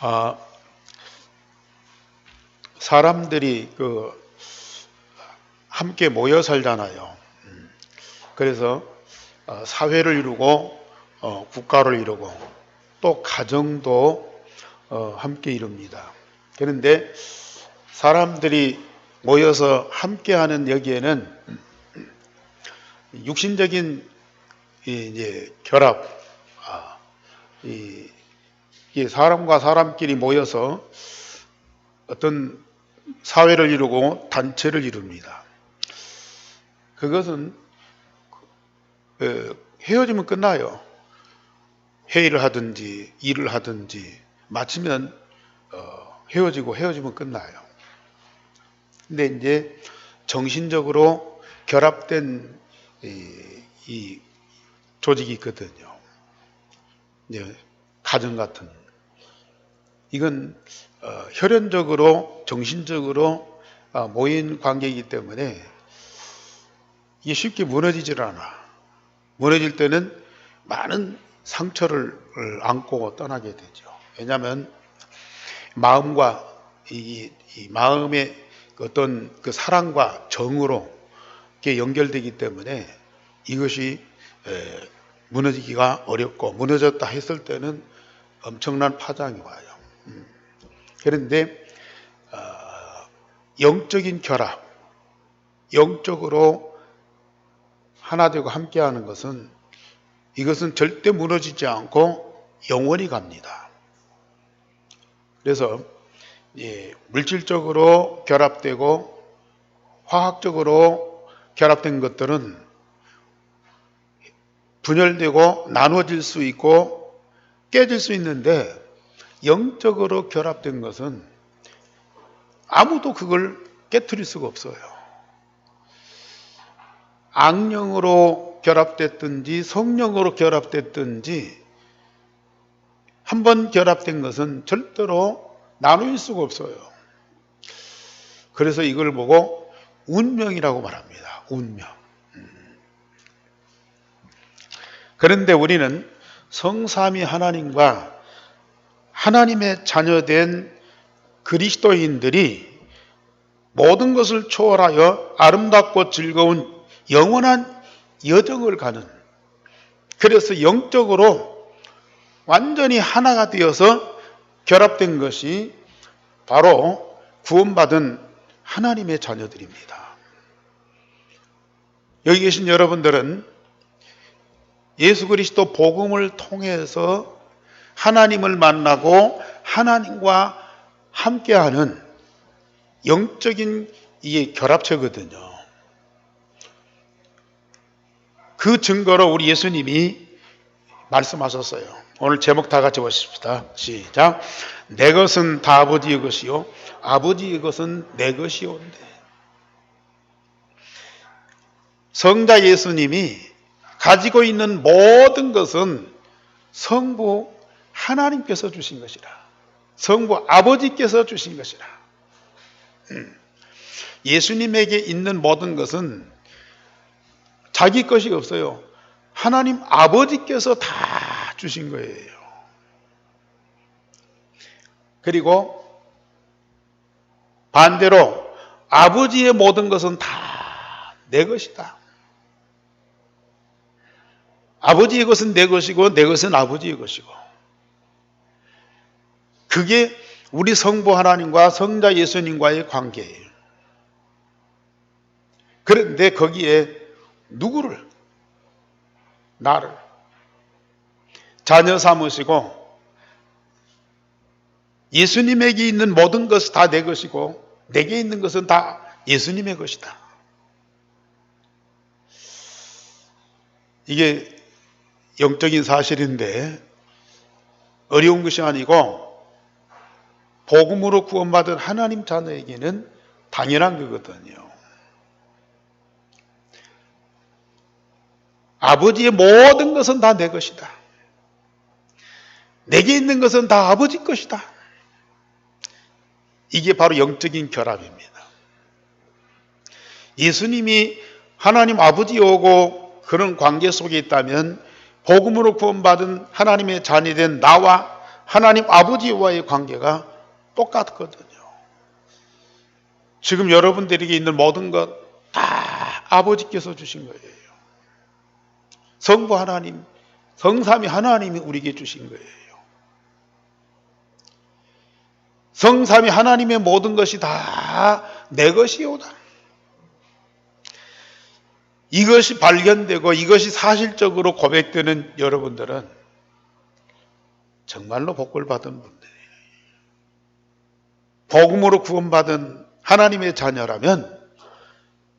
아, 사람들이 함께 모여 살잖아요. 그래서 사회를 이루고 국가를 이루고 또 가정도 함께 이룹니다. 그런데 사람들이 모여서 함께하는 여기에는 육신적인 이제 결합, 이 사람과 사람끼리 모여서 어떤 사회를 이루고 단체를 이룹니다. 그것은 헤어지면 끝나요. 회의를 하든지 일을 하든지 마치면 헤어지면 끝나요. 근데 이제 정신적으로 결합된 이 조직이 있거든요. 이제 가정 같은. 이건 혈연적으로 정신적으로 모인 관계이기 때문에 이게 쉽게 무너지질 않아. 무너질 때는 많은 상처를 안고 떠나게 되죠. 왜냐하면 마음과 이 마음의 어떤 그 사랑과 정으로 연결되기 때문에 이것이 무너지기가 어렵고, 무너졌다 했을 때는 엄청난 파장이 와요. 그런데 영적인 결합, 영적으로 하나 되고 함께하는 것은, 이것은 절대 무너지지 않고 영원히 갑니다. 그래서 물질적으로 결합되고 화학적으로 결합된 것들은 분열되고 나눠질 수 있고 깨질 수 있는데, 영적으로 결합된 것은 아무도 그걸 깨트릴 수가 없어요. 악령으로 결합됐든지 성령으로 결합됐든지 한번 결합된 것은 절대로 나눌 수가 없어요. 그래서 이걸 보고 운명이라고 말합니다. 운명. 그런데 우리는 성삼위 하나님과 하나님의 자녀된 그리스도인들이 모든 것을 초월하여 아름답고 즐거운 영원한 여정을 가는, 그래서 영적으로 완전히 하나가 되어서 결합된 것이 바로 구원받은 하나님의 자녀들입니다. 여기 계신 여러분들은 예수 그리스도 복음을 통해서 하나님을 만나고 하나님과 함께하는 영적인 이 결합체거든요. 그 증거로 우리 예수님이 말씀하셨어요. 오늘 제목 다 같이 보십시다. 시작. 내 것은 다 아버지의 것이요 아버지의 것은 내 것이온데. 성자 예수님이 가지고 있는 모든 것은 성부 하나님께서 주신 것이라. 성부 아버지께서 주신 것이라. 예수님에게 있는 모든 것은 자기 것이 없어요. 하나님 아버지께서 다 주신 거예요. 그리고 반대로 아버지의 모든 것은 다 내 것이다. 아버지의 것은 내 것이고 내 것은 아버지의 것이고, 그게 우리 성부 하나님과 성자 예수님과의 관계예요. 그런데 거기에 누구를? 나를 자녀 삼으시고, 예수님에게 있는 모든 것은 다 내 것이고 내게 있는 것은 다 예수님의 것이다. 이게 영적인 사실인데 어려운 것이 아니고, 복음으로 구원받은 하나님 자녀에게는 당연한 거거든요. 아버지의 모든 것은 다 내 것이다. 내게 있는 것은 다 아버지 것이다. 이게 바로 영적인 결합입니다. 예수님이 하나님 아버지오고 그런 관계 속에 있다면 복음으로 구원받은 하나님의 자녀된 나와 하나님 아버지와의 관계가 똑같거든요. 지금 여러분들에게 있는 모든 것 다 아버지께서 주신 거예요. 성부 하나님, 성삼위 하나님이 우리에게 주신 거예요. 성삼위 하나님의 모든 것이 다 내 것이오다. 이것이 발견되고 이것이 사실적으로 고백되는 여러분들은 정말로 복을 받은 분들이에요. 복음으로 구원받은 하나님의 자녀라면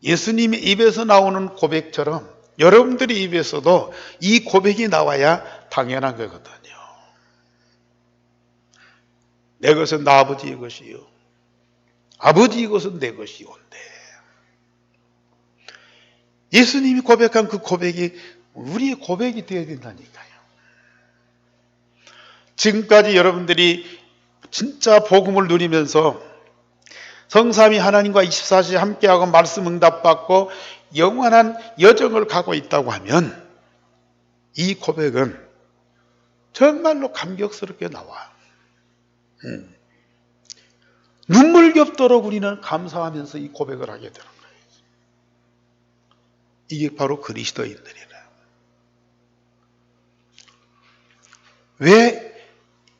예수님의 입에서 나오는 고백처럼 여러분들의 입에서도 이 고백이 나와야 당연한 거거든요. 내 것은 나 아버지의 것이요 아버지의 것은 내 것이온데, 예수님이 고백한 그 고백이 우리의 고백이 되어야 된다니까요. 지금까지 여러분들이 진짜 복음을 누리면서 성삼위 하나님과 24시간 함께하고 말씀 응답받고 영원한 여정을 가고 있다고 하면 이 고백은 정말로 감격스럽게 나와. 눈물겹도록 우리는 감사하면서 이 고백을 하게 되는 거예요. 이게 바로 그리스도인들이라. 왜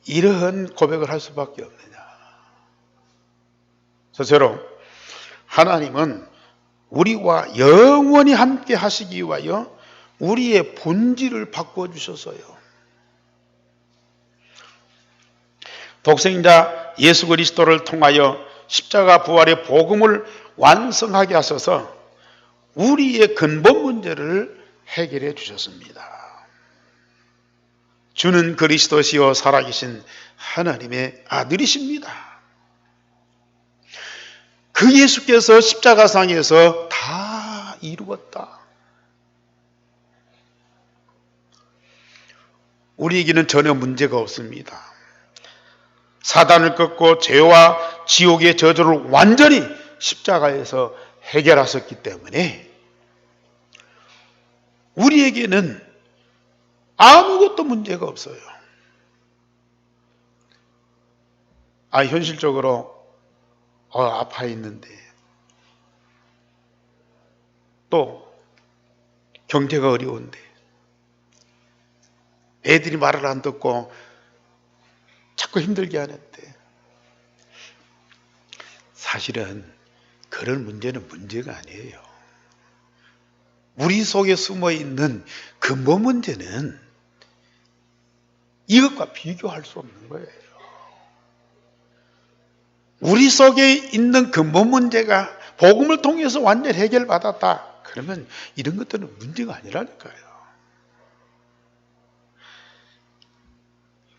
이러한 고백을 할 수밖에 없느냐. 저처럼 하나님은 우리와 영원히 함께 하시기 위하여 우리의 본질을 바꿔주셨어요. 독생자 예수 그리스도를 통하여 십자가 부활의 복음을 완성하게 하셔서 우리의 근본 문제를 해결해 주셨습니다. 주는 그리스도시요 살아계신 하나님의 아들이십니다. 그 예수께서 십자가상에서 다 이루었다. 우리에게는 전혀 문제가 없습니다. 사단을 꺾고 죄와 지옥의 저주를 완전히 십자가에서 해결하셨기 때문에 우리에게는 아무것도 문제가 없어요. 현실적으로 아파 있는데 또 경제가 어려운데 애들이 말을 안 듣고 자꾸 힘들게 하는데, 사실은 그런 문제는 문제가 아니에요. 우리 속에 숨어 있는 근본 문제는 이것과 비교할 수 없는 거예요. 우리 속에 있는 근본 문제가 복음을 통해서 완전히 해결받았다. 그러면 이런 것들은 문제가 아니라니까요.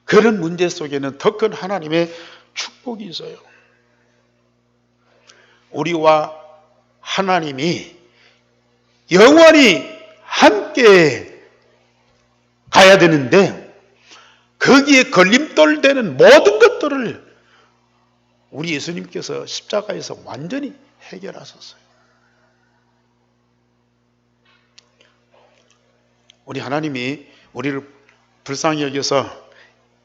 그런 문제 속에는 더 큰 하나님의 축복이 있어요. 우리와 하나님이 영원히 함께 가야 되는데 거기에 걸림돌 되는 모든 것들을 우리 예수님께서 십자가에서 완전히 해결하셨어요. 우리 하나님이 우리를 불쌍히 여겨서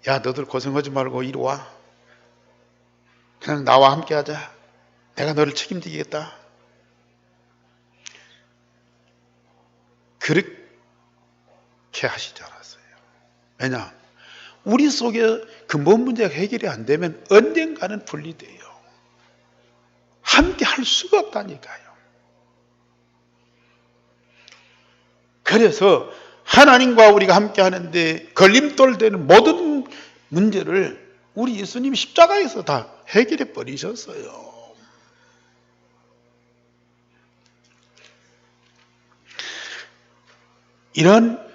야, 너들 고생하지 말고 이리 와. 그냥 나와 함께 하자. 내가 너를 책임지겠다. 그렇게 하시지 않았어요. 왜냐? 우리 속에 근본 문제가 해결이 안 되면 언젠가는 분리돼요. 함께 할 수가 없다니까요. 그래서 하나님과 우리가 함께 하는데 걸림돌 되는 모든 문제를 우리 예수님이 십자가에서 다 해결해 버리셨어요. 이런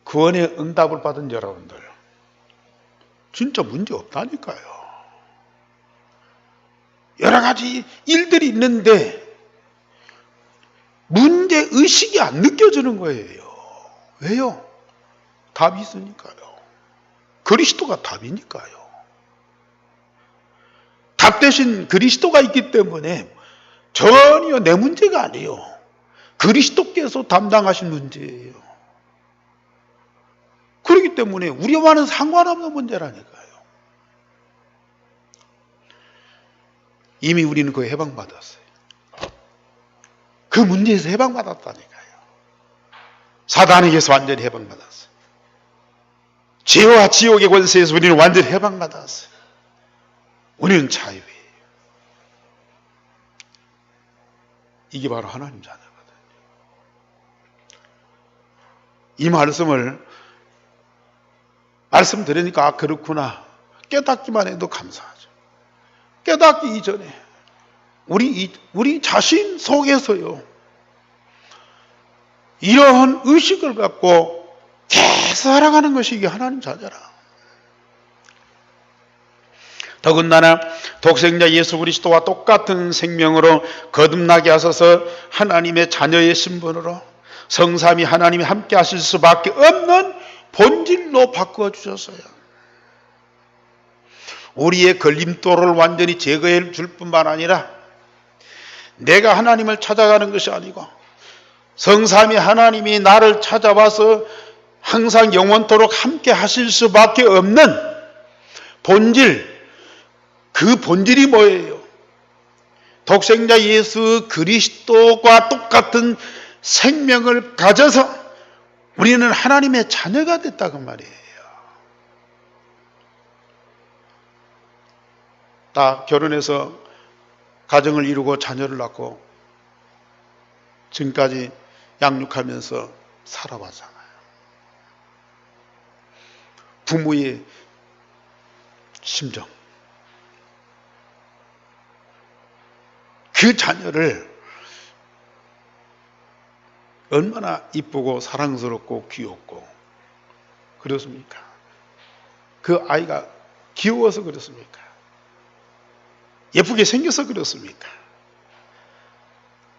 구원의 응답을 받은 여러분들 진짜 문제 없다니까요. 여러 가지 일들이 있는데 문제 의식이 안 느껴지는 거예요. 왜요? 답이 있으니까요. 그리스도가 답이니까요. 답 대신 그리스도가 있기 때문에 전혀 내 문제가 아니에요. 그리스도께서 담당하신 문제예요. 그렇기 때문에 우리와는 상관없는 문제라니까요. 이미 우리는 그거 해방받았어요. 그 문제에서 해방받았다니까요. 사단에게서 완전히 해방받았어요. 죄와 지옥의 권세에서 우리는 완전히 해방받았어요. 우리는 자유예요. 이게 바로 하나님 자녀거든요. 이 말씀을 말씀드리니까 그렇구나 깨닫기만 해도 감사하죠. 깨닫기 이전에 우리 자신 속에서요 이러한 의식을 갖고 계속 살아가는 것이 이게 하나님 자녀라. 더군다나 독생자 예수 그리스도와 똑같은 생명으로 거듭나게 하셔서 하나님의 자녀의 신분으로 성삼위 하나님이 함께 하실 수밖에 없는 본질로 바꾸어 주셨어요. 우리의 걸림돌을 완전히 제거해 줄 뿐만 아니라 내가 하나님을 찾아가는 것이 아니고 성삼위 하나님이 나를 찾아와서 항상 영원토록 함께 하실 수밖에 없는 본질, 그 본질이 뭐예요? 독생자 예수 그리스도와 똑같은 생명을 가져서 우리는 하나님의 자녀가 됐다고 말이에요. 다 결혼해서 가정을 이루고 자녀를 낳고 지금까지 양육하면서 살아왔잖아요. 부모의 심정, 그 자녀를 얼마나 이쁘고 사랑스럽고 귀엽고 그렇습니까? 그 아이가 귀여워서 그렇습니까? 예쁘게 생겨서 그렇습니까?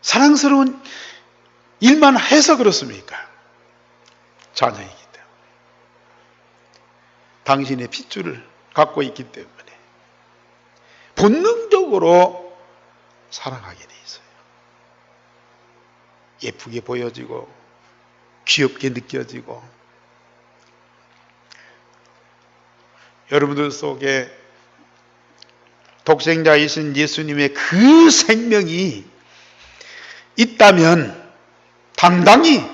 사랑스러운 일만 해서 그렇습니까? 자녀이기 때문에. 당신의 핏줄을 갖고 있기 때문에 본능적으로 사랑하게 돼 있어요. 예쁘게 보여지고 귀엽게 느껴지고 여러분들 속에 독생자이신 예수님의 그 생명이 있다면 당당히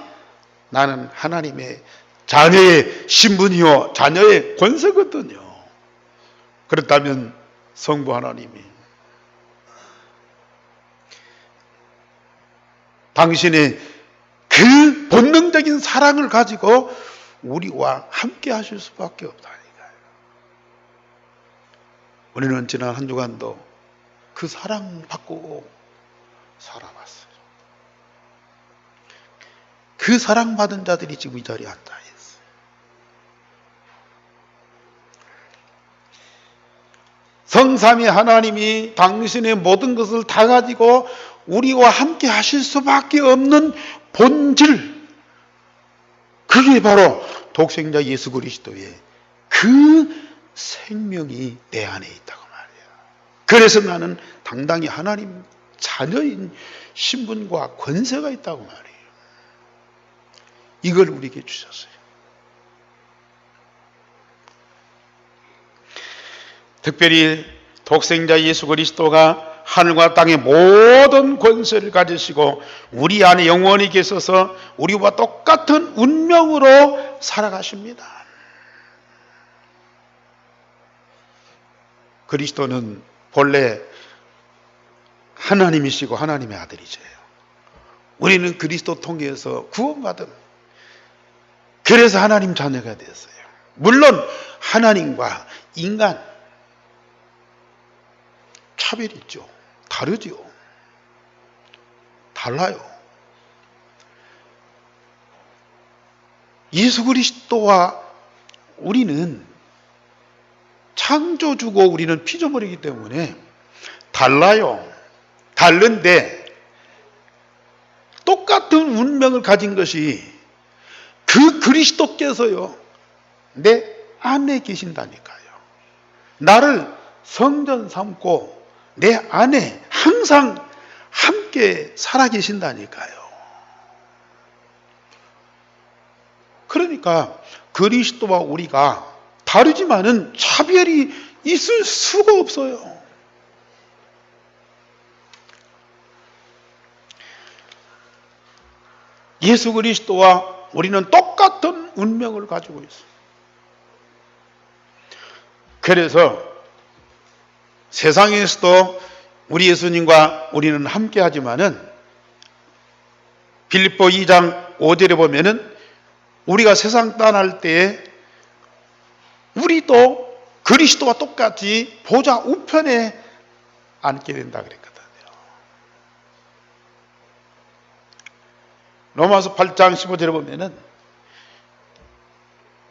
나는 하나님의 자녀의 신분이요 자녀의 권세거든요. 그렇다면 성부 하나님이 당신의 그 본능적인 사랑을 가지고 우리와 함께 하실 수밖에 없다니까요. 우리는 지난 한 주간도 그 사랑 받고 살아왔어요. 그 사랑받은 자들이 지금 이 자리에 앉아 있어요. 성삼위 하나님이 당신의 모든 것을 다 가지고 우리와 함께 하실 수밖에 없는 본질, 그게 바로 독생자 예수 그리스도의 그 생명이 내 안에 있다고 말이에요. 그래서 나는 당당히 하나님 자녀인 신분과 권세가 있다고 말이에요. 이걸 우리에게 주셨어요. 특별히 독생자 예수 그리스도가 하늘과 땅의 모든 권세를 가지시고 우리 안에 영원히 계셔서 우리와 똑같은 운명으로 살아가십니다. 그리스도는 본래 하나님이시고 하나님의 아들이세요. 우리는 그리스도 통해서 구원받은, 그래서 하나님 자녀가 되었어요. 물론 하나님과 인간 차별이 있죠. 다르죠. 달라요. 예수 그리스도와 우리는 창조주고 우리는 피조물이기 때문에 달라요. 다른데 똑같은 운명을 가진 것이 그 그리스도께서요 내 안에 계신다니까요. 나를 성전 삼고 내 안에 항상 함께 살아계신다니까요. 그러니까 그리스도와 우리가 다르지만은 차별이 있을 수가 없어요. 예수 그리스도와 우리는 똑같은 운명을 가지고 있어요. 그래서 세상에서도 우리 예수님과 우리는 함께 하지만은 빌립보 2장 5절에 보면은 우리가 세상 떠날 때에 우리도 그리스도와 똑같이 보좌 우편에 앉게 된다 그랬거든요. 로마서 8장 15절에 보면은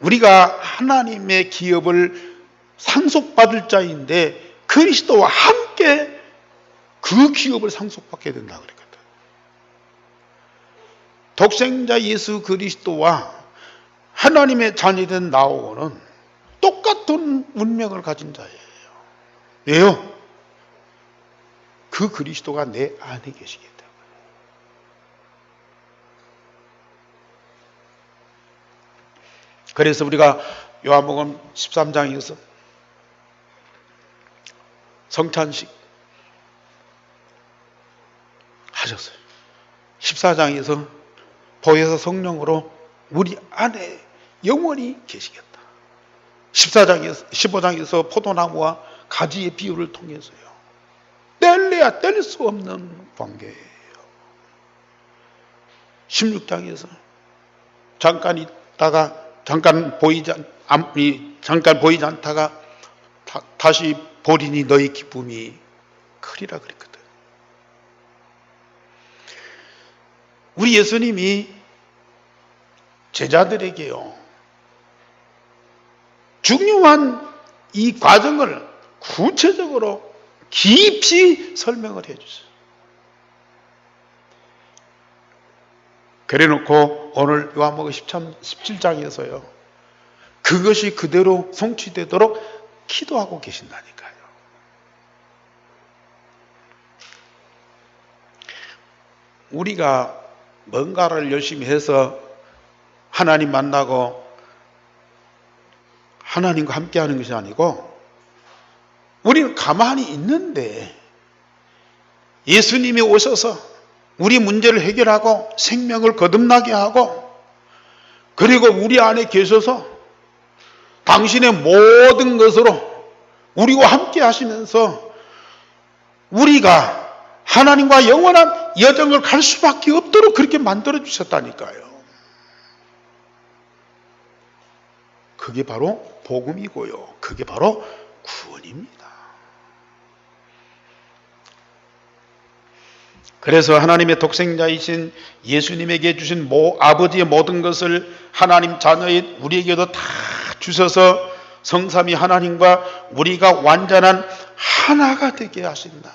우리가 하나님의 기업을 상속받을 자인데 그리스도와 함께 그 기업을 상속받게 된다 그랬거든. 독생자 예수 그리스도와 하나님의 자녀된 나오고는 똑같은 운명을 가진 자예요. 왜요? 그 그리스도가 내 안에 계시기 때문에. 그래서 우리가 요한복음 13장에서 성찬식 하셨어요. 14장에서 보혜사 성령으로 우리 안에 영원히 계시겠다. 15장에서 포도나무와 가지의 비유를 통해서요. 뗄래야 뗄 수 없는 관계예요. 16장에서 잠깐 있다가 잠깐 보이지 않다가 다시 보리니 너희 기쁨이 크리라 그랬거든. 우리 예수님이 제자들에게요, 중요한 이 과정을 구체적으로 깊이 설명을 해주세요. 그래놓고 오늘 요한복음 17장에서요, 그것이 그대로 성취되도록 기도하고 계신다니까요. 우리가 뭔가를 열심히 해서 하나님 만나고 하나님과 함께 하는 것이 아니고, 우리는 가만히 있는데 예수님이 오셔서 우리 문제를 해결하고 생명을 거듭나게 하고, 그리고 우리 안에 계셔서 당신의 모든 것으로 우리와 함께 하시면서 우리가 하나님과 영원한 여정을 갈 수밖에 없도록 그렇게 만들어 주셨다니까요. 그게 바로 복음이고요. 그게 바로 구원입니다. 그래서 하나님의 독생자이신 예수님에게 주신 아버지의 모든 것을 하나님 자녀인 우리에게도 다 주셔서 성삼위 하나님과 우리가 완전한 하나가 되게 하신다.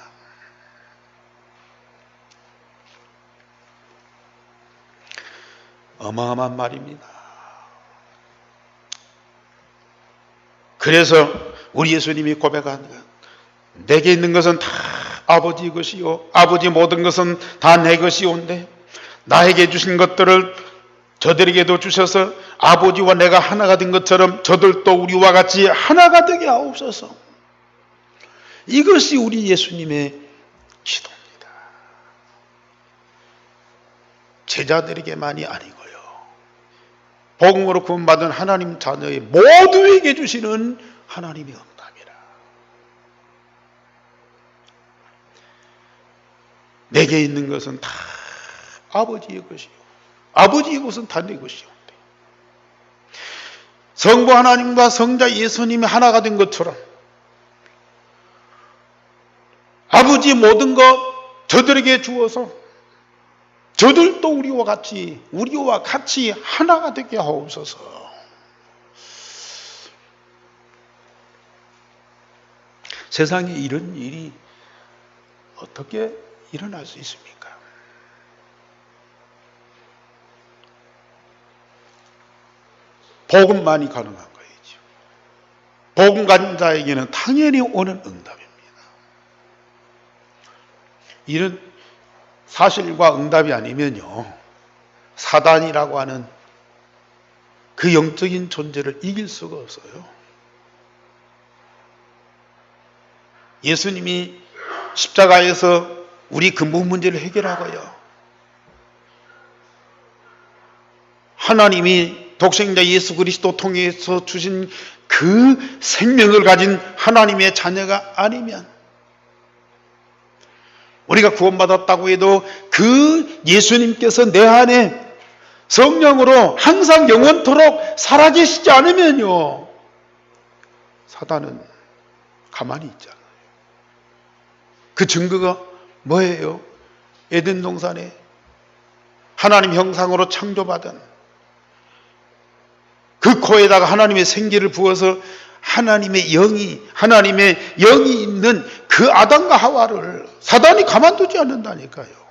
어마어마한 말입니다. 그래서 우리 예수님이 고백한 것, 내게 있는 것은 다 아버지 것이요 아버지 모든 것은 다 내 것이온데 나에게 주신 것들을 저들에게도 주셔서 아버지와 내가 하나가 된 것처럼 저들도 우리와 같이 하나가 되게 하옵소서. 이것이 우리 예수님의 기도입니다. 제자들에게만이 아니고요, 복음으로 구원받은 하나님 자녀의 모두에게 주시는 하나님의 응답이라. 내게 있는 것은 다 아버지의 것이요 아버지의 것은 다 내 것이요. 성부 하나님과 성자 예수님이 하나가 된 것처럼 아버지의 모든 것 저들에게 주어서 저들도 우리와 같이 하나가 되게 하옵소서. 세상에 이런 일이 어떻게 일어날 수 있습니까? 복음만이 가능한 거이죠. 복음 가진 자에게는 당연히 오는 응답입니다. 이런 사실과 응답이 아니면요, 사단이라고 하는 그 영적인 존재를 이길 수가 없어요. 예수님이 십자가에서 우리 근본 문제를 해결하고요, 하나님이 독생자 예수 그리스도 통해서 주신 그 생명을 가진 하나님의 자녀가 아니면, 우리가 구원받았다고 해도 그 예수님께서 내 안에 성령으로 항상 영원토록 살아계시지 않으면요, 사단은 가만히 있잖아요. 그 증거가 뭐예요? 에덴 동산에 하나님 형상으로 창조받은 그 코에다가 하나님의 생기를 부어서 하나님의 영이 있는 그 아담과 하와를 사단이 가만두지 않는다니까요.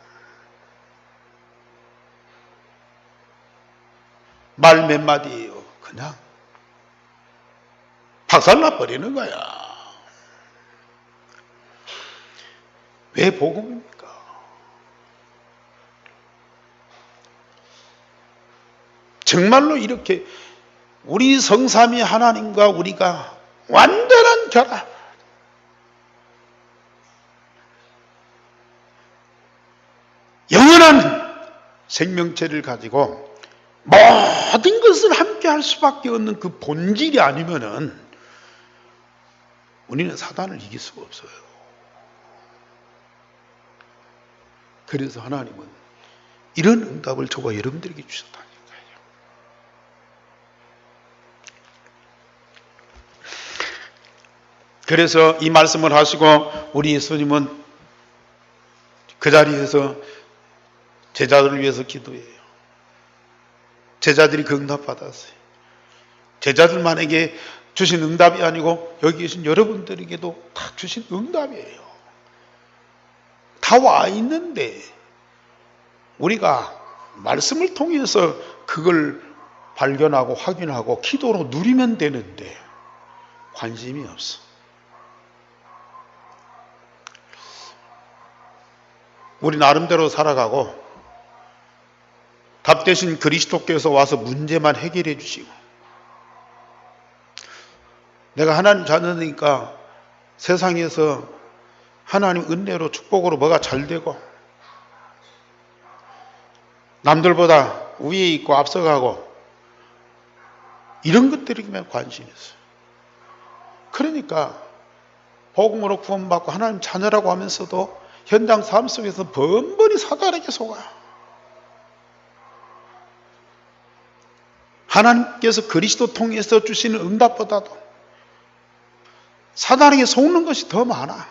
말 몇 마디예요. 그냥 박살나 버리는 거야. 왜 복음입니까? 정말로 이렇게 우리 성삼위 하나님과 우리가 완전한 결합, 영원한 생명체를 가지고 모든 것을 함께 할 수밖에 없는 그 본질이 아니면은 우리는 사단을 이길 수가 없어요. 그래서 하나님은 이런 응답을 저와 여러분들에게 주셨다니까요. 그래서 이 말씀을 하시고 우리 예수님은 그 자리에서 제자들을 위해서 기도해요. 제자들이 그 응답 받았어요. 제자들만에게 주신 응답이 아니고 여기 계신 여러분들에게도 다 주신 응답이에요. 다 와 있는데 우리가 말씀을 통해서 그걸 발견하고 확인하고 기도로 누리면 되는데 관심이 없어. 우리 나름대로 살아가고 답 대신 그리스도께서 와서 문제만 해결해 주시고, 내가 하나님 자녀니까 세상에서 하나님 은혜로 축복으로 뭐가 잘 되고 남들보다 위에 있고 앞서가고 이런 것들에게만 관심이 있어요. 그러니까 복음으로 구원받고 하나님 자녀라고 하면서도 현장 삶 속에서 번번이 사단에게 속아요. 하나님께서 그리스도 통해서 주시는 응답보다도 사단에게 속는 것이 더 많아.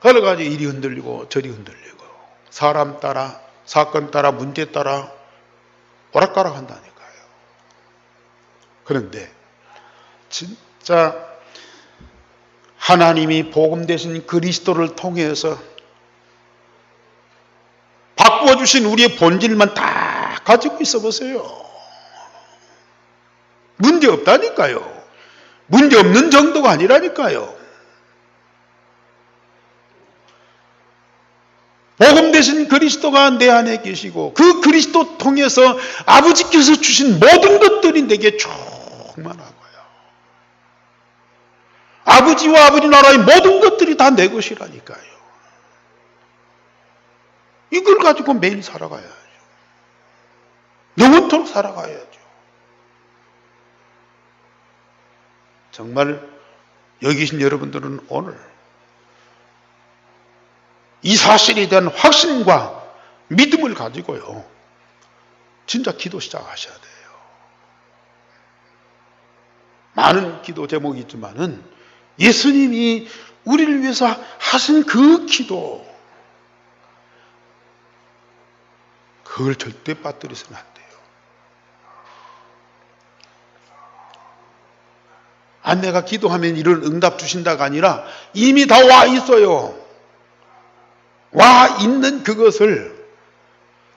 여러 가지 일이 흔들리고 저리 흔들리고 사람 따라 사건 따라 문제 따라 오락가락 한다니까요. 그런데 진짜 하나님이 복음 되신 그리스도를 통해서 바꾸어 주신 우리의 본질만 다 가지고 있어 보세요. 문제 없다니까요. 문제 없는 정도가 아니라니까요. 복음 되신 그리스도가 내 안에 계시고 그 그리스도 통해서 아버지께서 주신 모든 것들이 내게 충만하고요. 아버지와 아버지 나라의 모든 것들이 다 내 것이라니까요. 이걸 가지고 매일 살아가야죠. 영원토록 살아가야죠. 정말 여기 계신 여러분들은 오늘 이 사실에 대한 확신과 믿음을 가지고요, 진짜 기도 시작하셔야 돼요. 많은 기도 제목이 있지만은 예수님이 우리를 위해서 하신 그 기도, 그걸 절대 빠뜨리서는 안 돼요. 내가 기도하면 이런 응답 주신다가 아니라 이미 다 와 있어요. 와 있는 그것을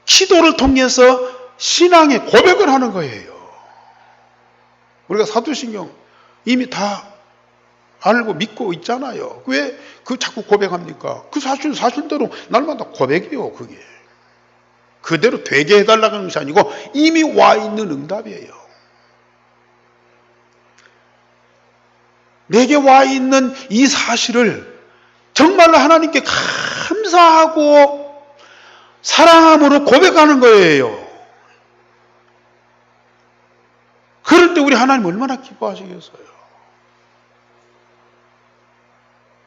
기도를 통해서 신앙의 고백을 하는 거예요. 우리가 사도신경 이미 다 알고 믿고 있잖아요. 왜 그 자꾸 고백합니까? 그 사실대로 날마다 고백이에요. 그게 그대로 되게 해달라는 것이 아니고 이미 와 있는 응답이에요. 내게 와 있는 이 사실을 정말로 하나님께 감사하고 사랑함으로 고백하는 거예요. 그럴 때 우리 하나님 얼마나 기뻐하시겠어요?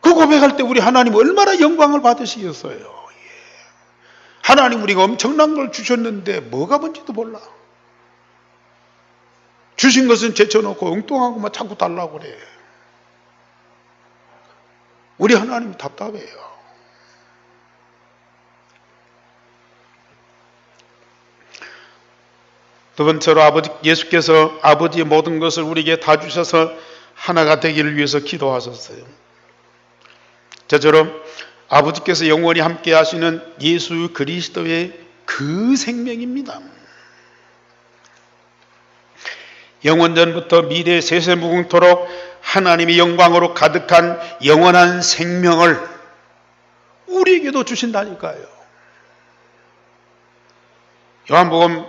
그 고백할 때 우리 하나님 얼마나 영광을 받으시겠어요? 하나님 우리가 엄청난 걸 주셨는데 뭐가 뭔지도 몰라. 주신 것은 제쳐놓고 엉뚱하고만 자꾸 달라고 그래. 우리 하나님이 답답해요. 두 번째로 예수께서 아버지의 모든 것을 우리에게 다 주셔서 하나가 되기를 위해서 기도하셨어요. 저처럼 아버지께서 영원히 함께 하시는 예수 그리스도의 그 생명입니다. 영원전부터 미래 세세무궁토록 하나님의 영광으로 가득한 영원한 생명을 우리에게도 주신다니까요. 요한복음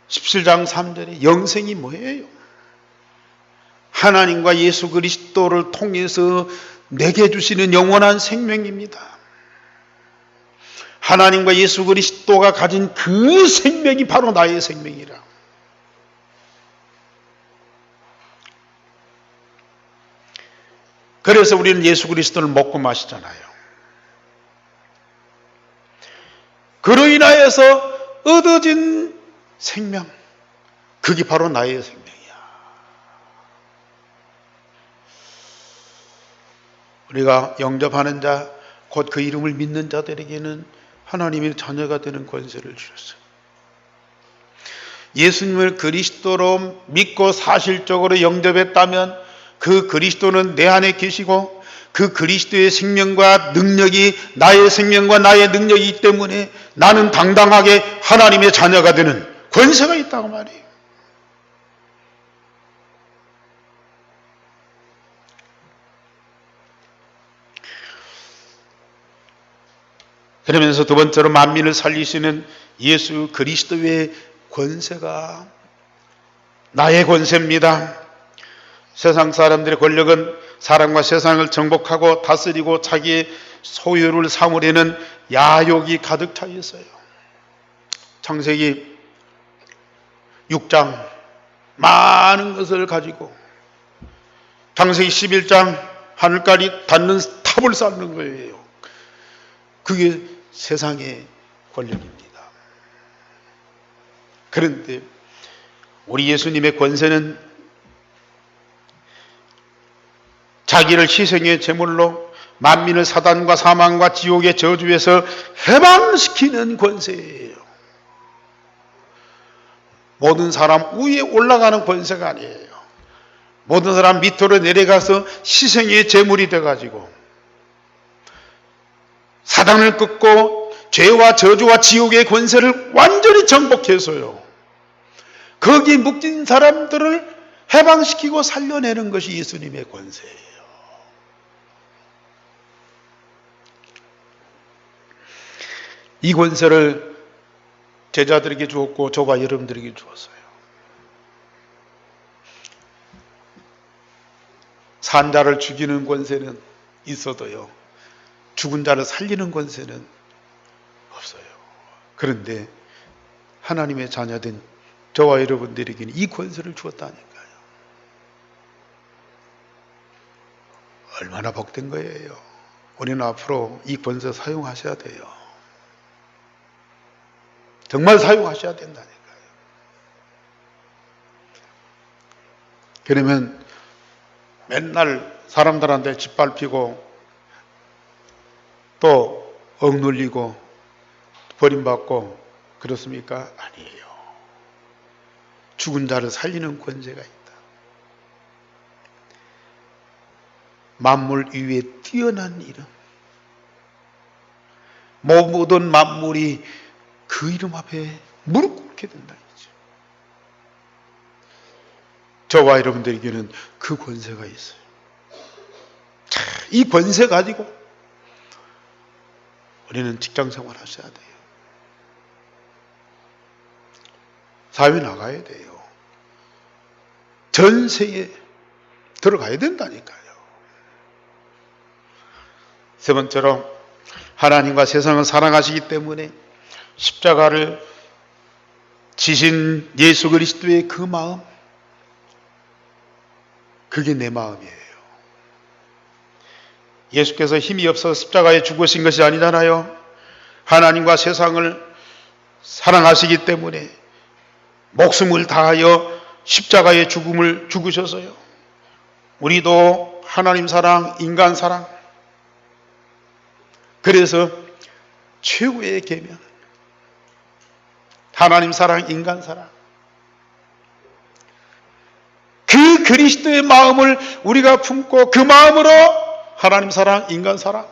17장 3절에 영생이 뭐예요? 하나님과 예수 그리스도를 통해서 내게 주시는 영원한 생명입니다. 하나님과 예수 그리스도가 가진 그 생명이 바로 나의 생명이라. 그래서 우리는 예수 그리스도를 먹고 마시잖아요. 그로 인하여서 얻어진 생명, 그게 바로 나의 생명이야. 우리가 영접하는 자, 곧 그 이름을 믿는 자들에게는 하나님의 자녀가 되는 권세를 주셨어요. 예수님을 그리스도로 믿고 사실적으로 영접했다면 그 그리스도는 내 안에 계시고 그 그리스도의 생명과 능력이 나의 생명과 나의 능력이기 때문에 나는 당당하게 하나님의 자녀가 되는 권세가 있다고 말이에요. 그러면서 두 번째로 만민을 살리시는 예수 그리스도의 권세가 나의 권세입니다. 세상 사람들의 권력은 사람과 세상을 정복하고 다스리고 자기의 소유를 삼으려는 야욕이 가득 차 있어요. 창세기 6장 많은 것을 가지고 창세기 11장 하늘까지 닿는 탑을 쌓는 거예요. 그게 세상의 권력입니다. 그런데 우리 예수님의 권세는 자기를 희생의 제물로 만민을 사단과 사망과 지옥의 저주에서 해방시키는 권세예요. 모든 사람 위에 올라가는 권세가 아니에요. 모든 사람 밑으로 내려가서 희생의 제물이 돼가지고 사단을 끊고 죄와 저주와 지옥의 권세를 완전히 정복해서요. 거기에 묶인 사람들을 해방시키고 살려내는 것이 예수님의 권세예요. 이 권세를 제자들에게 주었고 저와 여러분들에게 주었어요. 산 자를 죽이는 권세는 있어도요, 죽은 자를 살리는 권세는 없어요. 그런데 하나님의 자녀된 저와 여러분들에게는 이 권세를 주었다니까요. 얼마나 복된 거예요. 우리는 앞으로 이 권세 사용하셔야 돼요. 정말 사용하셔야 된다니까요. 그러면 맨날 사람들한테 짓밟히고 또 억눌리고 버림받고 그렇습니까? 아니에요. 죽은 자를 살리는 권세가 있다. 만물 위에 뛰어난 이름. 모든 만물이 그 이름 앞에 무릎 꿇게 된다. 저와 여러분들에게는 그 권세가 있어요. 자, 이 권세 가지고 우리는 직장생활 하셔야 돼요. 사회 나가야 돼요. 전세에 들어가야 된다니까요. 세 번째로 하나님과 세상을 사랑하시기 때문에 십자가를 지신 예수 그리스도의 그 마음, 그게 내 마음이에요. 예수께서 힘이 없어서 십자가에 죽으신 것이 아니잖아요. 하나님과 세상을 사랑하시기 때문에 목숨을 다하여 십자가의 죽음을 죽으셔서요. 우리도 하나님 사랑, 인간 사랑, 그래서 최고의 계명, 하나님 사랑, 인간 사랑, 그 그리스도의 마음을 우리가 품고 그 마음으로 하나님 사랑, 인간 사랑,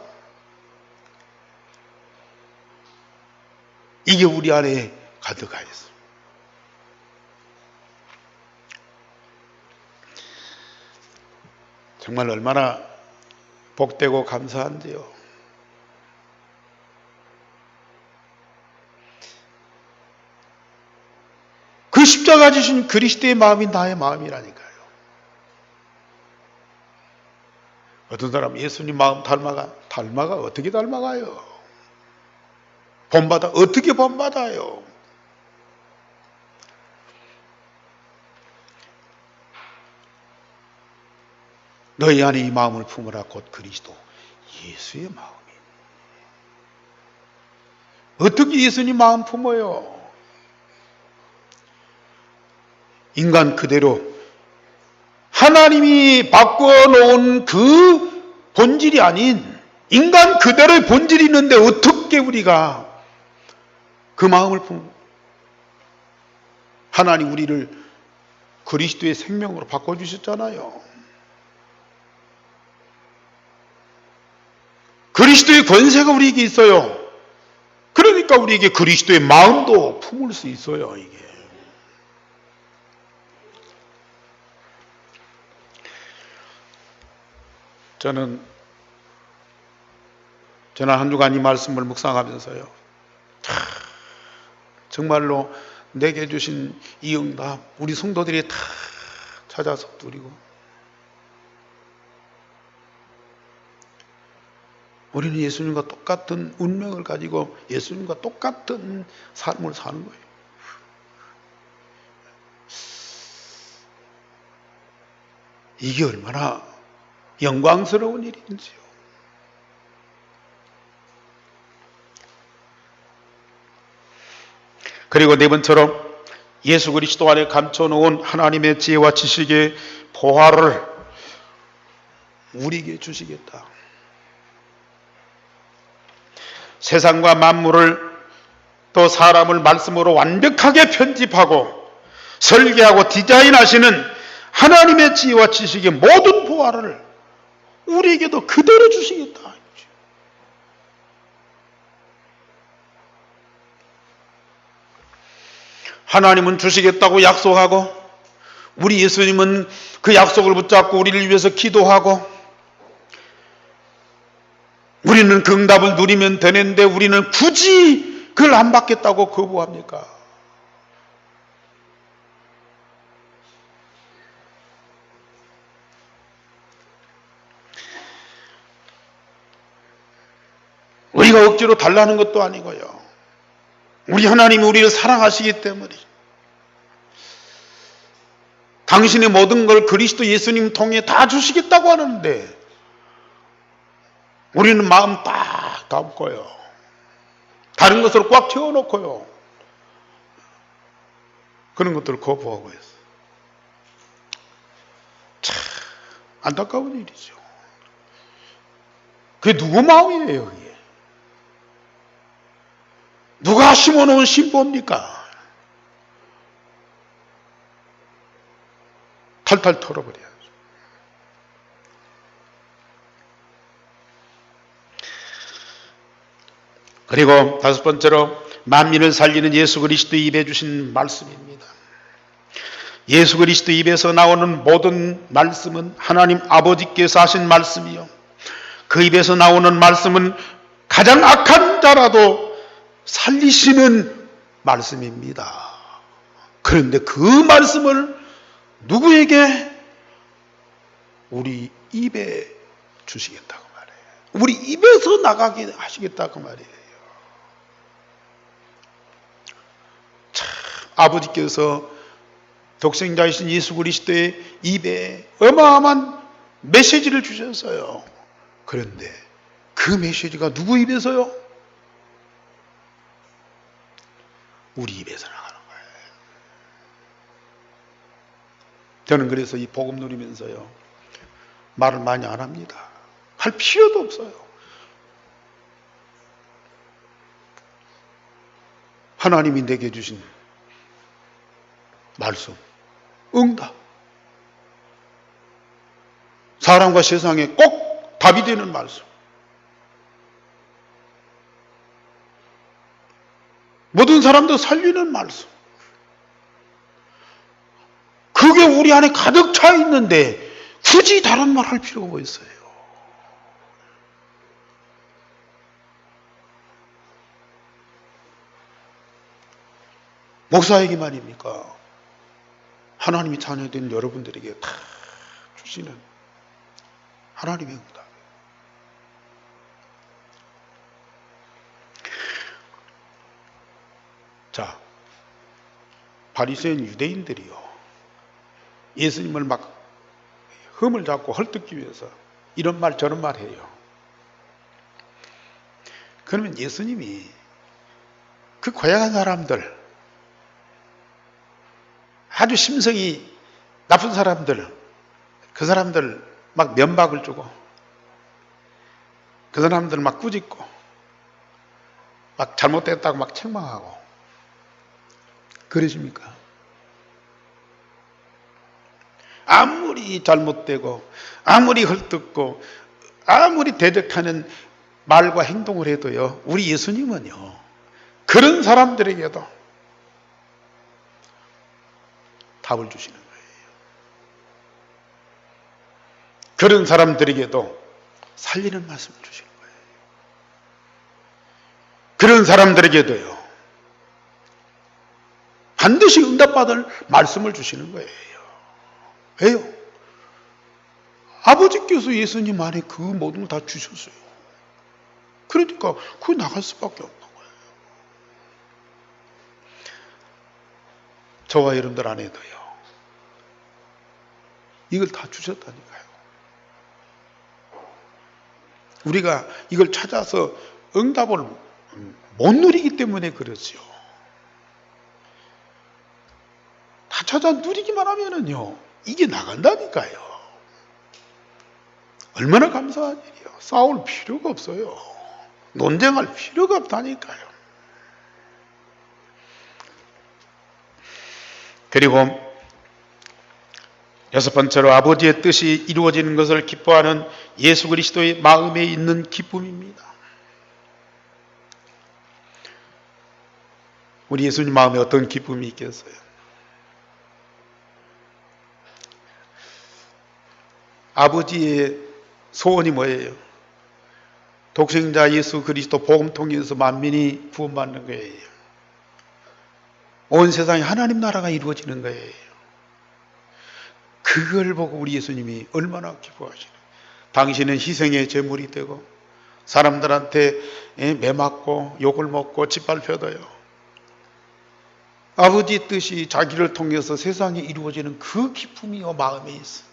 이게 우리 안에 가득하 있어요. 정말 얼마나 복되고 감사한지요. 그 십자가 지신 그리스도의 마음이 나의 마음이라니까요. 어떤 사람 예수님 마음 닮아가 어떻게 닮아가요? 본받아 어떻게 본받아요? 너희 안에 이 마음을 품으라 곧 그리스도 예수의 마음이. 어떻게 예수님 마음 품어요? 인간 그대로 하나님이 바꿔놓은 그 본질이 아닌 인간 그대로의 본질이 있는데 어떻게 우리가 그 마음을 품고 하나님 우리를 그리스도의 생명으로 바꿔주셨잖아요. 그리스도의 권세가 우리에게 있어요. 그러니까 우리에게 그리스도의 마음도 품을 수 있어요. 이게. 저는 지난 한 주간 이 말씀을 묵상하면서요, 정말로 내게 주신 이 응답 우리 성도들이 다 찾아서 누리고, 우리는 예수님과 똑같은 운명을 가지고 예수님과 똑같은 삶을 사는 거예요. 이게 얼마나 영광스러운 일인지요. 그리고 네 번째로 예수 그리스도 안에 감춰놓은 하나님의 지혜와 지식의 보화를 우리에게 주시겠다. 세상과 만물을 또 사람을 말씀으로 완벽하게 편집하고 설계하고 디자인하시는 하나님의 지혜와 지식의 모든 보화를 우리에게도 그대로 주시겠다. 하나님은 주시겠다고 약속하고 우리 예수님은 그 약속을 붙잡고 우리를 위해서 기도하고 우리는 그 응답을 누리면 되는데 우리는 굳이 그걸 안 받겠다고 거부합니까? 우리가 억지로 달라는 것도 아니고요. 우리 하나님이 우리를 사랑하시기 때문에 당신의 모든 걸 그리스도 예수님 통해 다 주시겠다고 하는데 우리는 마음 딱 담고요. 다른 것으로 꽉 채워놓고요. 그런 것들을 거부하고 있어요. 참 안타까운 일이죠. 그게 누구 마음이에요? 그게? 누가 심어놓은 신보입니까? 탈탈 털어버려야죠. 그리고 다섯 번째로 만민을 살리는 예수 그리스도 입에 주신 말씀입니다. 예수 그리스도 입에서 나오는 모든 말씀은 하나님 아버지께서 하신 말씀이요. 그 입에서 나오는 말씀은 가장 악한 자라도 살리시는 말씀입니다. 그런데 그 말씀을 누구에게? 우리 입에 주시겠다고 말해요. 우리 입에서 나가게 하시겠다고 말이에요. 아버지께서 독생자이신 예수 그리스도의 입에 어마어마한 메시지를 주셨어요. 그런데 그 메시지가 누구 입에서요? 우리 입에서 나가는 거예요. 저는 그래서 이 복음 누리면서요, 말을 많이 안 합니다. 할 필요도 없어요. 하나님이 내게 주신 말씀, 응답, 사람과 세상에 꼭 답이 되는 말씀, 모든 사람도 살리는 말씀, 그게 우리 안에 가득 차 있는데 굳이 다른 말 할 필요가 뭐 있어요? 목사에게 말입니까? 하나님이 자녀된 여러분들에게 다 주시는 하나님의 응답. 자, 바리새인 유대인들이요, 예수님을 막 흠을 잡고 헐뜯기 위해서 이런 말 저런 말 해요. 그러면 예수님이 그 고약한 사람들, 아주 심성이 나쁜 사람들, 그 사람들 막 면박을 주고, 그 사람들 막 꾸짖고, 막 잘못됐다고 막 책망하고 그러십니까? 아무리 잘못되고 아무리 헐뜯고 아무리 대적하는 말과 행동을 해도요, 우리 예수님은요, 그런 사람들에게도 답을 주시는 거예요. 그런 사람들에게도 살리는 말씀을 주시는 거예요. 그런 사람들에게도요, 반드시 응답받을 말씀을 주시는 거예요. 왜요? 아버지께서 예수님 안에 그 모든 걸 다 주셨어요. 그러니까 그거 나갈 수밖에 없는 거예요. 저와 여러분들 안에도요, 이걸 다 주셨다니까요. 우리가 이걸 찾아서 응답을 못 누리기 때문에 그렇죠. 다 찾아 누리기만 하면은요, 이게 나간다니까요. 얼마나 감사한 일이에요. 싸울 필요가 없어요. 논쟁할 필요가 없다니까요. 그리고 여섯 번째로, 아버지의 뜻이 이루어지는 것을 기뻐하는 예수 그리스도의 마음에 있는 기쁨입니다. 우리 예수님 마음에 어떤 기쁨이 있겠어요? 아버지의 소원이 뭐예요? 독생자 예수 그리스도 복음 통해서 만민이 구원받는 거예요. 온 세상에 하나님 나라가 이루어지는 거예요. 그걸 보고 우리 예수님이 얼마나 기뻐하시는, 당신은 희생의 제물이 되고 사람들한테 매맞고 욕을 먹고 짓밟혀도요, 아버지의 뜻이 자기를 통해서 세상에 이루어지는 그 기쁨이 마음에 있어.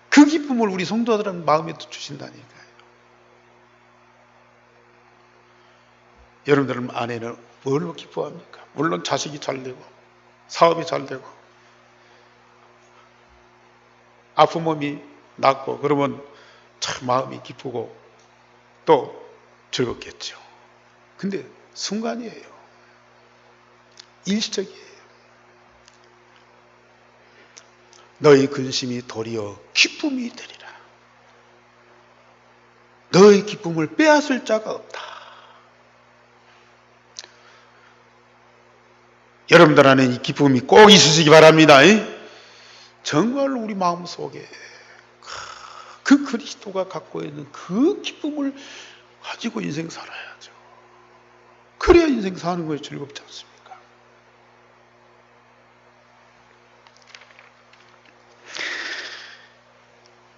그 기쁨을 우리 성도들은 마음에 주신다니까요. 여러분들 안에는 뭘로 기뻐합니까? 물론 자식이 잘 되고 사업이 잘 되고 아픈 몸이 낫고 그러면 참 마음이 기쁘고 또 즐겁겠죠. 근데 순간이에요. 일시적이에요. 너희 근심이 도리어 기쁨이 되리라. 너희 기쁨을 빼앗을 자가 없다. 여러분들 안에 이 기쁨이 꼭 있으시기 바랍니다. 정말 우리 마음속에 그 그리스도가 갖고 있는 그 기쁨을 가지고 인생 살아야죠. 그래야 인생 사는 거에 즐겁지 않습니까?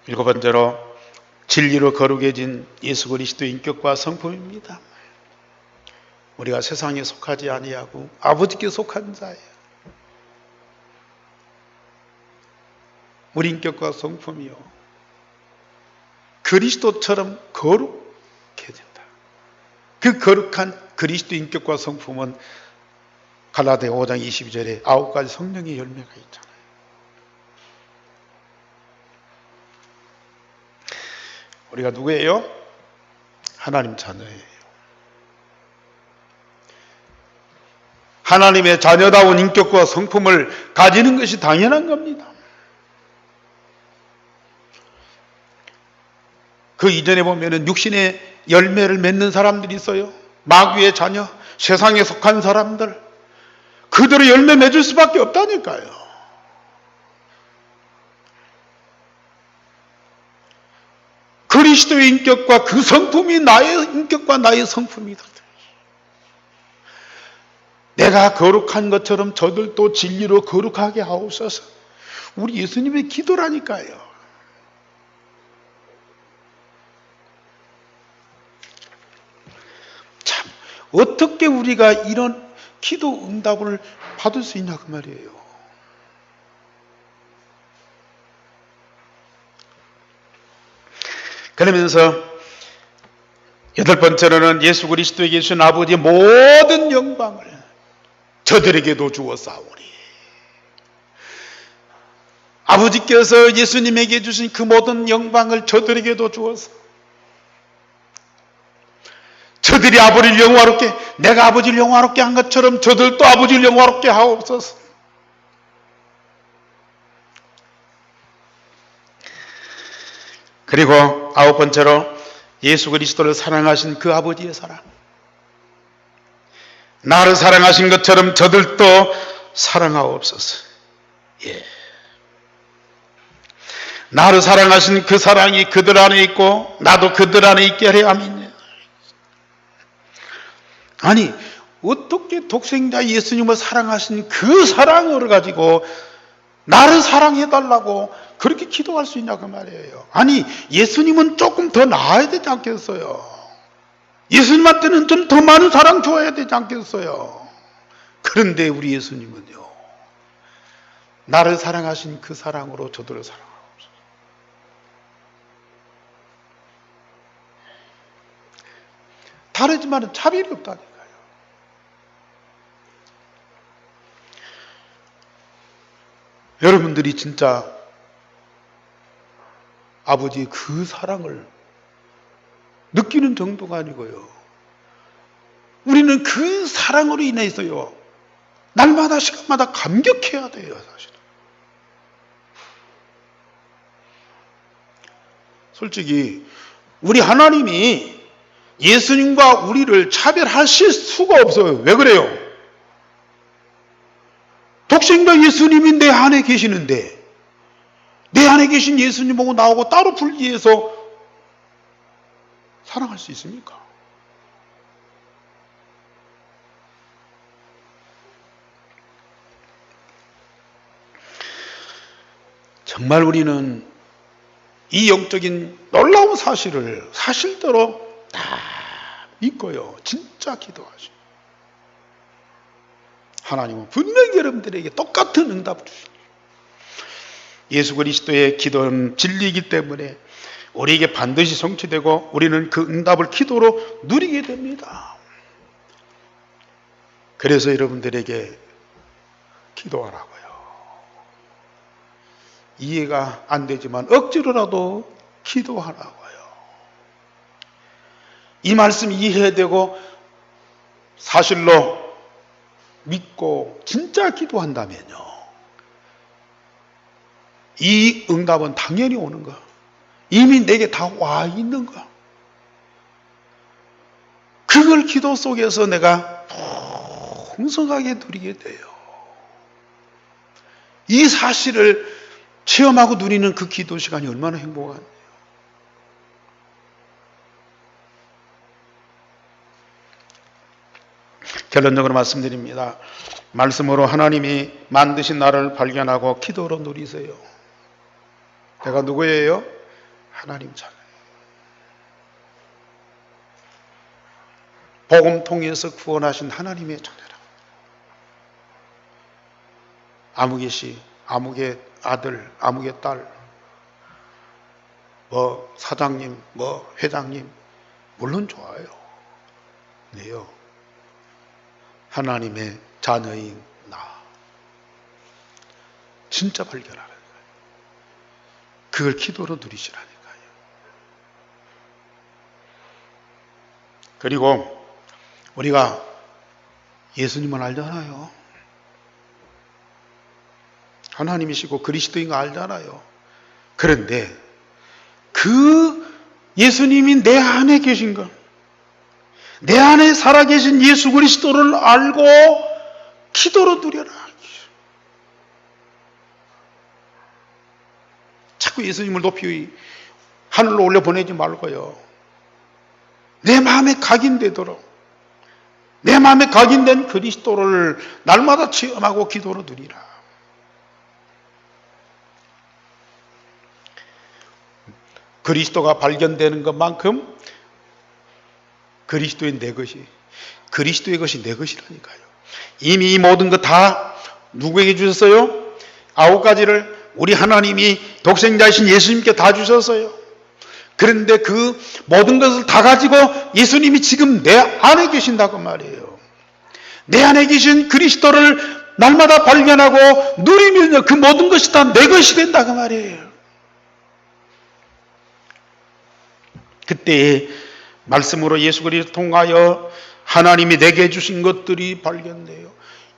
일곱 번째로, 진리로 거룩해진 예수 그리스도의 인격과 성품입니다. 우리가 세상에 속하지 아니하고 아버지께 속한 자예요. 우리 인격과 성품이요, 그리스도처럼 거룩해 된다. 그 거룩한 그리스도 인격과 성품은 갈라디아 5장 22절에 9가지 성령의 열매가 있잖아요. 우리가 누구예요? 하나님 자녀예요. 하나님의 자녀다운 인격과 성품을 가지는 것이 당연한 겁니다. 그 이전에 보면은 육신의 열매를 맺는 사람들이 있어요. 마귀의 자녀, 세상에 속한 사람들, 그대로 열매 맺을 수밖에 없다니까요. 그리스도의 인격과 그 성품이 나의 인격과 나의 성품이다. 내가 거룩한 것처럼 저들도 진리로 거룩하게 하옵소서. 우리 예수님의 기도라니까요. 참, 어떻게 우리가 이런 기도 응답을 받을 수 있냐 그 말이에요. 그러면서 8번째로는 예수 그리스도에게 주신 아버지의 모든 영광을 저들에게도 주었사오니. 아버지께서 예수님에게 주신 그 모든 영광을 저들에게도 주어서 저들이 아버지를 영화롭게, 내가 아버지를 영화롭게 한 것처럼 저들도 아버지를 영화롭게 하옵소서. 그리고 9번째로 예수 그리스도를 사랑하신 그 아버지의 사랑, 나를 사랑하신 것처럼 저들도 사랑하옵소서. 예. 나를 사랑하신 그 사랑이 그들 안에 있고 나도 그들 안에 있게 하려 함이냐. 아니, 어떻게 독생자 예수님을 사랑하신 그 사랑을 가지고 나를 사랑해달라고 그렇게 기도할 수 있냐 그 말이에요. 아니, 예수님은 조금 더 나아야 되지 않겠어요? 예수님한테는 좀 더 많은 사랑 줘야 되지 않겠어요? 그런데 우리 예수님은요, 나를 사랑하신 그 사랑으로 저들을 사랑하옵소서. 다르지만 차별이 없다니까요. 여러분들이 진짜 아버지의 그 사랑을 느끼는 정도가 아니고요, 우리는 그 사랑으로 인해서요 날마다 시간마다 감격해야 돼요. 사실 솔직히 우리 하나님이 예수님과 우리를 차별하실 수가 없어요. 왜 그래요? 독생자 예수님이 내 안에 계시는데 내 안에 계신 예수님하고 나하고 따로 분리해서 사랑할 수 있습니까? 정말 우리는 이 영적인 놀라운 사실을 사실대로 다 믿고요, 진짜 기도하시고 하나님은 분명히 여러분들에게 똑같은 응답을 주십니다. 예수 그리스도의 기도는 진리이기 때문에 우리에게 반드시 성취되고 우리는 그 응답을 기도로 누리게 됩니다. 그래서 여러분들에게 기도하라고요. 이해가 안 되지만 억지로라도 기도하라고요. 이 말씀 이해해야 되고 사실로 믿고 진짜 기도한다면요, 이 응답은 당연히 오는 거, 이미 내게 다 와 있는 거, 그걸 기도 속에서 내가 풍성하게 누리게 돼요. 이 사실을 체험하고 누리는 그 기도 시간이 얼마나 행복한데요. 결론적으로 말씀드립니다. 말씀으로 하나님이 만드신 나를 발견하고 기도로 누리세요. 내가 누구예요? 하나님 자녀. 복음 통해서 구원하신 하나님의 자녀라. 아무개 씨, 아무개 아들, 아무개 딸, 뭐 사장님, 뭐 회장님, 물론 좋아요. 네요. 하나님의 자녀인 나. 진짜 발견하라는 거예요. 그걸 기도로 누리시라니까요. 그리고 우리가 예수님을 알잖아요. 하나님이시고 그리스도인 거 알잖아요. 그런데 그 예수님이 내 안에 계신 것, 내 안에 살아계신 예수 그리스도를 알고 기도로 누려라. 자꾸 예수님을 높이 하늘로 올려보내지 말고요. 내 마음에 각인되도록, 내 마음에 각인된 그리스도를 날마다 체험하고 기도로 누리라. 그리스도가 발견되는 것만큼 그리스도의 내 것이, 그리스도의 것이 내 것이라니까요. 이미 이 모든 것 다 누구에게 주셨어요? 9가지를 우리 하나님이 독생자이신 예수님께 다 주셨어요. 그런데 그 모든 것을 다 가지고 예수님이 지금 내 안에 계신다고 말이에요. 내 안에 계신 그리스도를 날마다 발견하고 누리면요, 그 모든 것이 다 내 것이 된다고 말이에요. 그때 말씀으로 예수 그리스도 통하여 하나님이 내게 주신 것들이 발견돼요.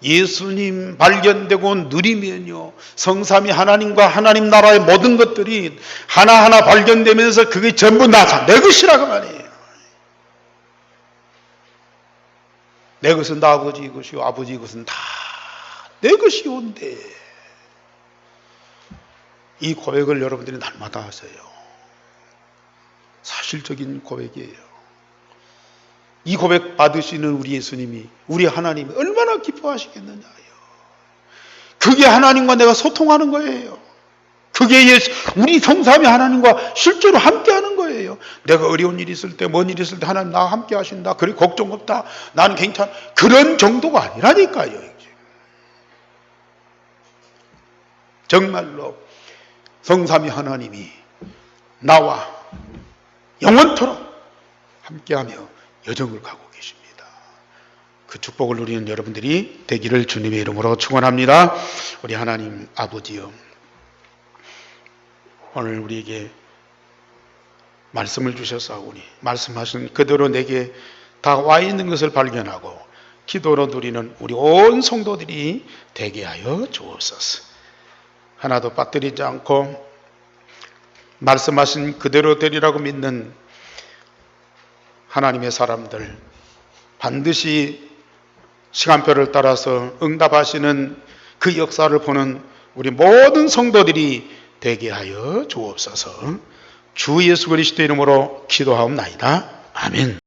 예수님 발견되고 누리면요, 성삼위 하나님과 하나님 나라의 모든 것들이 하나하나 발견되면서 그게 전부 나, 내 것이라고 말이에요. 내 것은 다 아버지 것이요, 아버지 것은 다 내 것이온데. 이 고백을 여러분들이 날마다 하세요. 사실적인 고백이에요. 이 고백 받으시는 우리 예수님이, 우리 하나님이 얼마나 기뻐하시겠느냐요. 그게 하나님과 내가 소통하는 거예요. 그게 우리 성삼위 하나님과 실제로 함께하는 거예요. 내가 어려운 일이 있을 때, 뭔 일이 있을 때 하나님 나와 함께 하신다. 그래 걱정 없다. 나는 괜찮아. 그런 정도가 아니라니까요. 정말로 성삼위 하나님이 나와 영원토록 함께하며 여정을 가고 계십니다. 그 축복을 누리는 여러분들이 되기를 주님의 이름으로 축원합니다. 우리 하나님 아버지여, 오늘 우리에게 말씀을 주셨사오니 말씀하신 그대로 내게 다 와 있는 것을 발견하고 기도로 누리는 우리 온 성도들이 되게 하여 주옵소서. 하나도 빠뜨리지 않고 말씀하신 그대로 되리라고 믿는 하나님의 사람들, 반드시 시간표를 따라서 응답하시는 그 역사를 보는 우리 모든 성도들이 되게 하여 주옵소서. 주 예수 그리스도 이름으로 기도하옵나이다. 아멘.